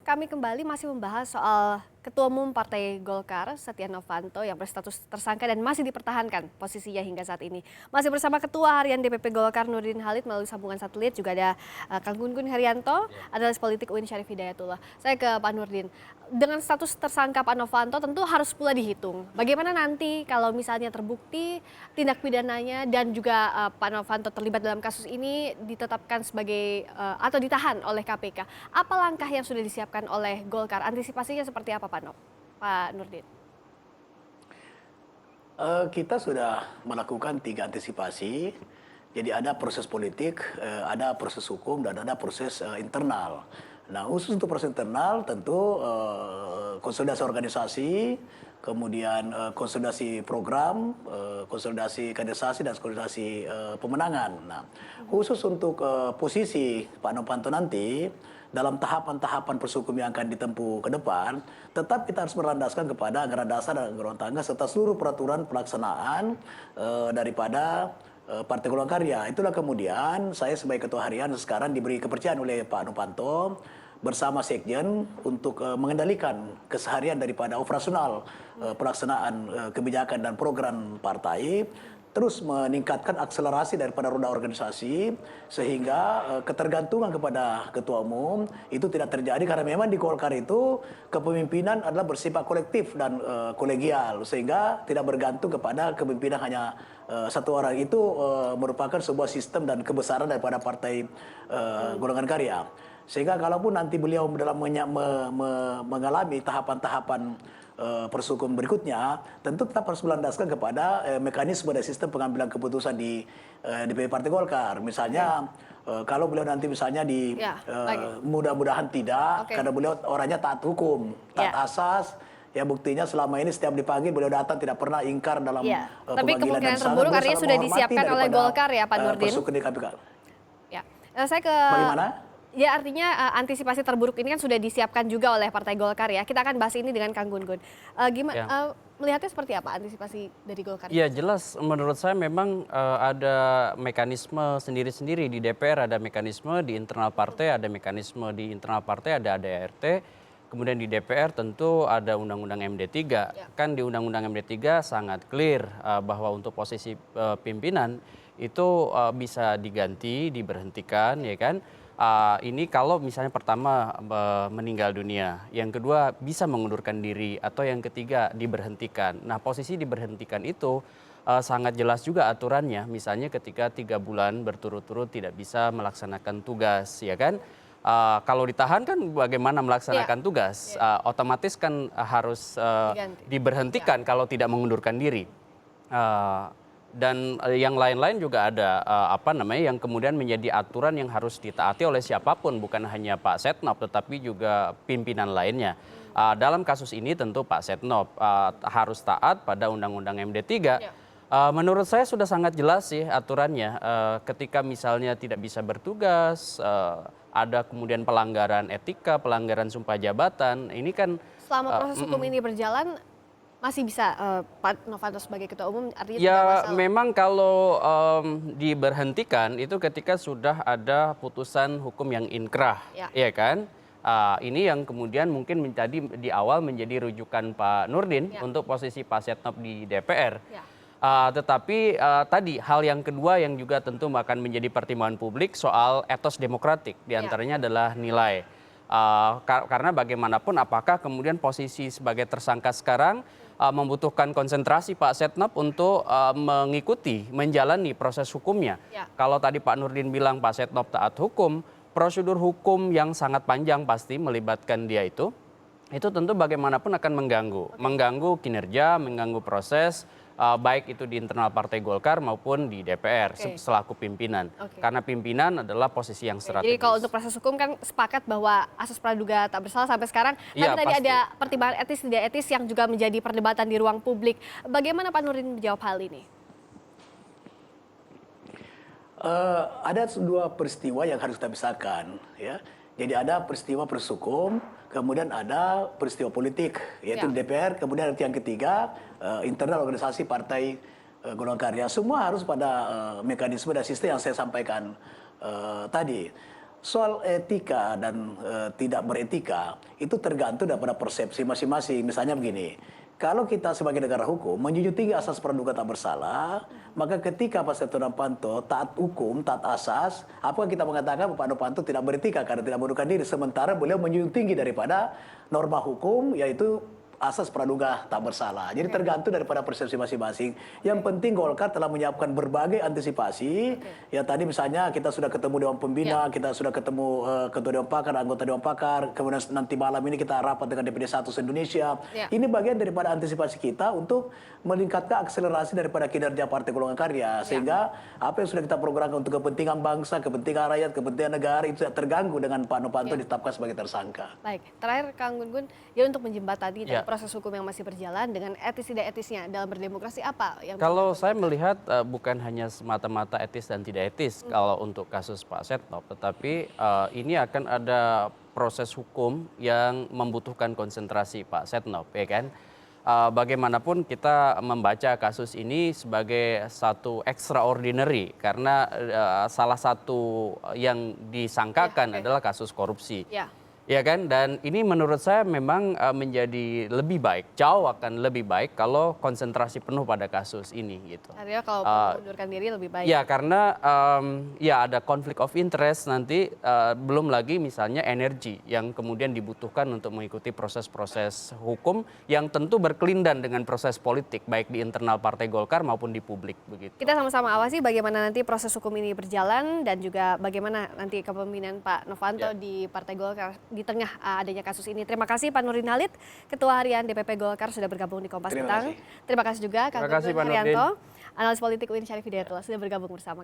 Kami kembali masih membahas soal Ketua Umum Partai Golkar, Setia Novanto, yang berstatus tersangka dan masih dipertahankan posisinya hingga saat ini. Masih bersama Ketua Harian DPP Golkar Nurdin Halid melalui sambungan satelit, juga ada Kang Gun-Gun Herianto, analis politik UIN Syarif Hidayatullah. Saya ke Pak Nurdin. Dengan status tersangka Pak Novanto tentu harus pula dihitung. Bagaimana nanti kalau misalnya terbukti tindak pidananya dan juga Pak Novanto terlibat dalam kasus ini ditetapkan sebagai atau ditahan oleh KPK. Apa langkah yang sudah disiapkan oleh Golkar? Antisipasinya seperti apa, Pak Nurdin? Kita sudah melakukan 3 antisipasi. Jadi ada proses politik, ada proses hukum, dan ada proses internal. Nah, khusus untuk proses internal tentu konsolidasi organisasi, kemudian konsolidasi program, konsolidasi kaderisasi, dan konsolidasi pemenangan. Nah, khusus untuk posisi Pak Novanto nanti, dalam tahapan-tahapan proses hukum yang akan ditempuh ke depan, tetap kita harus berlandaskan kepada anggaran dasar dan anggaran tangga serta seluruh peraturan pelaksanaan daripada Partai Golongan Karya. Itulah kemudian saya sebagai Ketua Harian sekarang diberi kepercayaan oleh Pak Novanto bersama Sekjen untuk mengendalikan keseharian daripada operasional pelaksanaan kebijakan dan program partai, terus meningkatkan akselerasi daripada roda organisasi sehingga ketergantungan kepada ketua umum itu tidak terjadi, karena memang di Golkar itu kepemimpinan adalah bersifat kolektif dan kolegial, sehingga tidak bergantung kepada kepemimpinan hanya satu orang. Itu merupakan sebuah sistem dan kebesaran daripada Partai Golongan Karya. Sehingga kalaupun nanti beliau dalam mengalami tahapan-tahapan proses hukum berikutnya, tentu tetap harus melandaskan kepada mekanisme dan sistem pengambilan keputusan di DPP Partai Golkar. Misalnya kalau beliau nanti misalnya mudah-mudahan tidak, karena beliau orangnya taat hukum, taat asas. Ya, buktinya selama ini setiap dipanggil beliau datang, tidak pernah ingkar dalam Tapi pemanggilan, kemungkinan terburuk artinya sudah disiapkan oleh Golkar ya, Pak Nurdin? Ya, saya ke... Bagaimana? Ya, artinya antisipasi terburuk ini kan sudah disiapkan juga oleh Partai Golkar ya. Kita akan bahas ini dengan Kang Gun-Gun. Gimana melihatnya seperti apa antisipasi dari Golkar? Ya, jelas menurut saya memang ada mekanisme sendiri-sendiri di DPR, ada mekanisme di internal partai, ada mekanisme di internal partai, ada ADART. Kemudian di DPR tentu ada Undang-Undang MD3. Kan di Undang-Undang MD3 sangat clear bahwa untuk posisi pimpinan itu bisa diganti, diberhentikan, ya kan? Ini kalau misalnya pertama meninggal dunia, yang kedua bisa mengundurkan diri, atau yang ketiga diberhentikan. Nah, posisi diberhentikan itu sangat jelas juga aturannya. Misalnya ketika 3 bulan berturut-turut tidak bisa melaksanakan tugas, ya kan? Kalau ditahan kan bagaimana melaksanakan tugas? Otomatis kan harus diberhentikan kalau tidak mengundurkan diri. Dan yang lain-lain juga ada yang kemudian menjadi aturan yang harus ditaati oleh siapapun, bukan hanya Pak Setnop tetapi juga pimpinan lainnya. Dalam kasus ini tentu Pak Setnop harus taat pada Undang-Undang MD3. Menurut saya sudah sangat jelas sih aturannya. Ketika misalnya tidak bisa bertugas, ada kemudian pelanggaran etika, pelanggaran sumpah jabatan, ini kan selama proses hukum ini berjalan masih bisa Pak Novanto sebagai ketua umum, artinya ya tidak masalah? memang kalau diberhentikan itu ketika sudah ada putusan hukum yang inkrah, ya kan? Ini yang kemudian mungkin menjadi di awal menjadi rujukan Pak Nurdin untuk posisi Pak Setnop di DPR. Tetapi tadi hal yang kedua yang juga tentu akan menjadi pertimbangan publik soal etos demokratik, diantaranya adalah nilai. Karena bagaimanapun apakah kemudian posisi sebagai tersangka sekarang membutuhkan konsentrasi Pak Setnop untuk mengikuti, menjalani proses hukumnya. Kalau tadi Pak Nurdin bilang Pak Setnop taat hukum, prosedur hukum yang sangat panjang pasti melibatkan dia itu tentu bagaimanapun akan mengganggu kinerja, mengganggu proses, baik itu di internal Partai Golkar maupun di DPR selaku pimpinan. Karena pimpinan adalah posisi yang strategis. Jadi kalau untuk proses hukum kan sepakat bahwa asas praduga tak bersalah sampai sekarang. Tapi tadi pasti ada pertimbangan etis tidak etis yang juga menjadi perdebatan di ruang publik. Bagaimana Pak Nurdin menjawab hal ini? Ada 2 peristiwa yang harus kita pisahkan, ya. Jadi ada peristiwa proses hukum, kemudian ada peristiwa politik, yaitu DPR, kemudian yang ketiga internal organisasi Partai Golongan Karya. Semua harus pada mekanisme dan sistem yang saya sampaikan tadi. soal etika dan tidak beretika itu tergantung daripada persepsi masing-masing. Misalnya begini, kalau kita sebagai negara hukum menjunjung tinggi asas praduga tak bersalah, maka ketika Pak Setia Novanto taat hukum, taat asas, apakah kita mengatakan Pak Novanto tidak beretika karena tidak mengundurkan diri, sementara beliau menjunjung tinggi daripada norma hukum, yaitu asas praduga tak bersalah. Jadi tergantung daripada persepsi masing-masing. Yang penting Golkar telah menyiapkan berbagai antisipasi. Ya tadi misalnya kita sudah ketemu Dewan Pembina, kita sudah ketemu Ketua Dewan Pakar, anggota Dewan Pakar, kemudian nanti malam ini kita rapat dengan DPD 1 se-Indonesia. Ini bagian daripada antisipasi kita untuk meningkatkan akselerasi daripada kinerja Partai Golongan Karya. Sehingga apa yang sudah kita programkan untuk kepentingan bangsa, kepentingan rakyat, kepentingan negara itu tidak terganggu dengan Pak Novanto ditetapkan sebagai tersangka. Baik, terakhir Kang Gun Gun, ya untuk menjembatani dari proses hukum yang masih berjalan dengan etis tidak etisnya dalam berdemokrasi apa yang kalau saya melihat bukan hanya semata-mata etis dan tidak etis kalau untuk kasus Pak Setnov, tetapi ini akan ada proses hukum yang membutuhkan konsentrasi Pak Setnov, ya kan? Bagaimanapun kita membaca kasus ini sebagai satu extraordinary karena salah satu yang disangkakan adalah kasus korupsi. Ya kan, dan ini menurut saya memang menjadi lebih baik, jauh akan lebih baik kalau konsentrasi penuh pada kasus ini gitu. Artinya kalau mengundurkan diri lebih baik. Ya karena ya ada konflik of interest nanti, belum lagi misalnya energi yang kemudian dibutuhkan untuk mengikuti proses-proses hukum yang tentu berkelindan dengan proses politik baik di internal Partai Golkar maupun di publik begitu. Kita sama-sama awasi bagaimana nanti proses hukum ini berjalan dan juga bagaimana nanti kepemimpinan Pak Novanto di Partai Golkar di tengah adanya kasus ini. Terima kasih Pak Nurdin Halid, Ketua Harian DPP Golkar sudah bergabung di Kompas Petang. Terima kasih juga Kang Gun Gun Haryanto, analis politik UIN Syarif Hidayatullah sudah bergabung bersama kami.